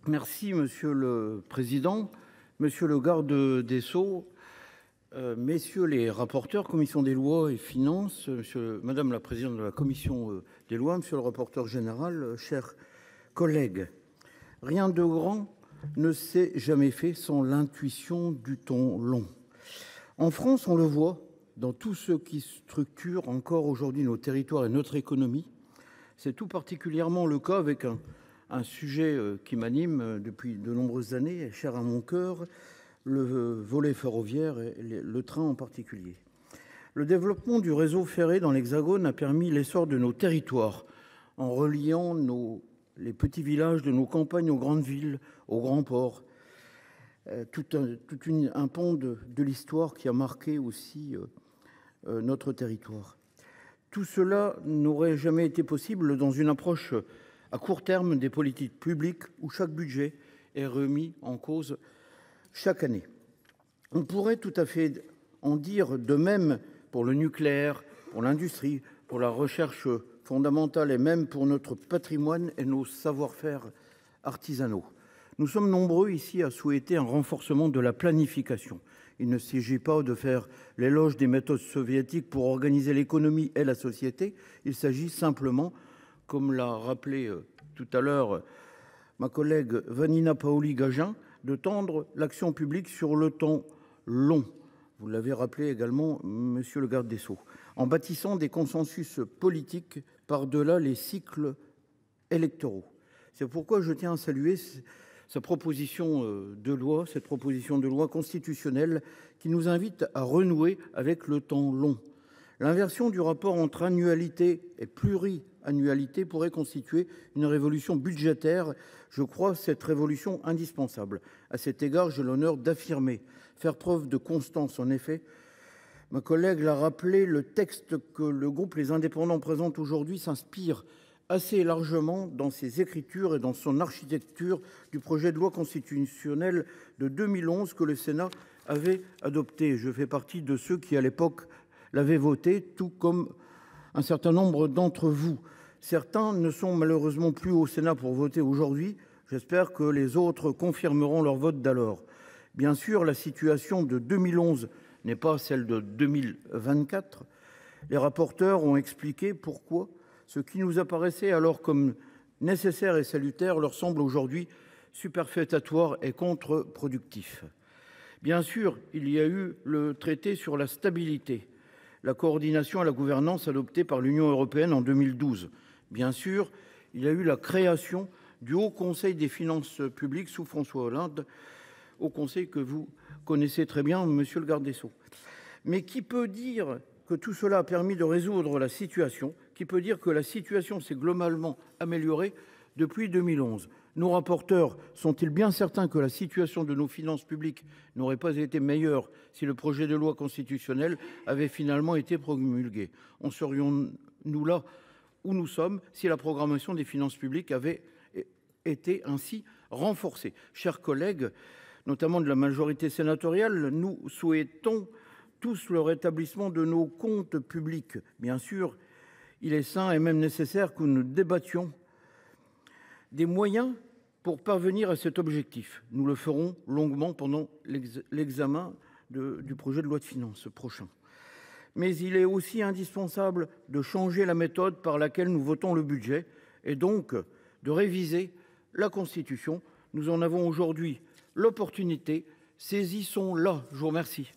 Merci Monsieur le Président, Monsieur le garde des Sceaux, Messieurs les rapporteurs, Commission des lois et finances, Madame la Présidente de la Commission des lois, Monsieur le rapporteur général, chers collègues. Rien de grand ne s'est jamais fait sans l'intuition du temps long. En France, on le voit dans tout ce qui structure encore aujourd'hui nos territoires et notre économie. C'est tout particulièrement le cas avec un sujet qui m'anime depuis de nombreuses années, cher à mon cœur, le volet ferroviaire et le train en particulier. Le développement du réseau ferré dans l'Hexagone a permis l'essor de nos territoires en reliant les petits villages de nos campagnes aux grandes villes, aux grands ports. Tout un pan de l'histoire qui a marqué aussi notre territoire. Tout cela n'aurait jamais été possible dans une approche à court terme des politiques publiques où chaque budget est remis en cause chaque année. On pourrait tout à fait en dire de même pour le nucléaire, pour l'industrie, pour la recherche fondamentale et même pour notre patrimoine et nos savoir-faire artisanaux. Nous sommes nombreux ici à souhaiter un renforcement de la planification. Il ne s'agit pas de faire l'éloge des méthodes soviétiques pour organiser l'économie et la société. Il s'agit simplement, comme l'a rappelé tout à l'heure ma collègue Vanina Paoli-Gagin, de tendre l'action publique sur le temps long. Vous l'avez rappelé également, Monsieur le garde des Sceaux, en bâtissant des consensus politiques par-delà les cycles électoraux. C'est pourquoi je tiens à saluer cette proposition de loi constitutionnelle qui nous invite à renouer avec le temps long. L'inversion du rapport entre annualité et pluriannualité pourrait constituer une révolution budgétaire. Je crois cette révolution indispensable. À cet égard, j'ai l'honneur d'affirmer, faire preuve de constance. En effet, ma collègue l'a rappelé, le texte que le groupe Les Indépendants présente aujourd'hui s'inspire assez largement dans ses écritures et dans son architecture du projet de loi constitutionnelle de 2011 que le Sénat avait adopté. Je fais partie de ceux qui, à l'époque, l'avaient voté, tout comme un certain nombre d'entre vous. Certains ne sont malheureusement plus au Sénat pour voter aujourd'hui. J'espère que les autres confirmeront leur vote d'alors. Bien sûr, la situation de 2011 n'est pas celle de 2024. Les rapporteurs ont expliqué pourquoi ce qui nous apparaissait alors comme nécessaire et salutaire leur semble aujourd'hui superfétatoire et contre-productif. Bien sûr, il y a eu le traité sur la stabilité, la coordination et la gouvernance adoptée par l'Union européenne en 2012. Bien sûr, il y a eu la création du Haut Conseil des finances publiques sous François Hollande, Haut Conseil que vous connaissez très bien, Monsieur le garde des Sceaux. Mais qui peut dire que tout cela a permis de résoudre la situation? Qui peut dire que la situation s'est globalement améliorée depuis 2011? Nos rapporteurs sont-ils bien certains que la situation de nos finances publiques n'aurait pas été meilleure si le projet de loi constitutionnelle avait finalement été promulgué? En serions-nous là où nous sommes si la programmation des finances publiques avait été ainsi renforcée? Chers collègues, notamment de la majorité sénatoriale, nous souhaitons tous le rétablissement de nos comptes publics. Bien sûr, il est sain et même nécessaire que nous débattions des moyens pour parvenir à cet objectif. Nous le ferons longuement pendant l'examen du projet de loi de finances prochain. Mais il est aussi indispensable de changer la méthode par laquelle nous votons le budget et donc de réviser la Constitution. Nous en avons aujourd'hui l'opportunité. Saisissons-la. Je vous remercie.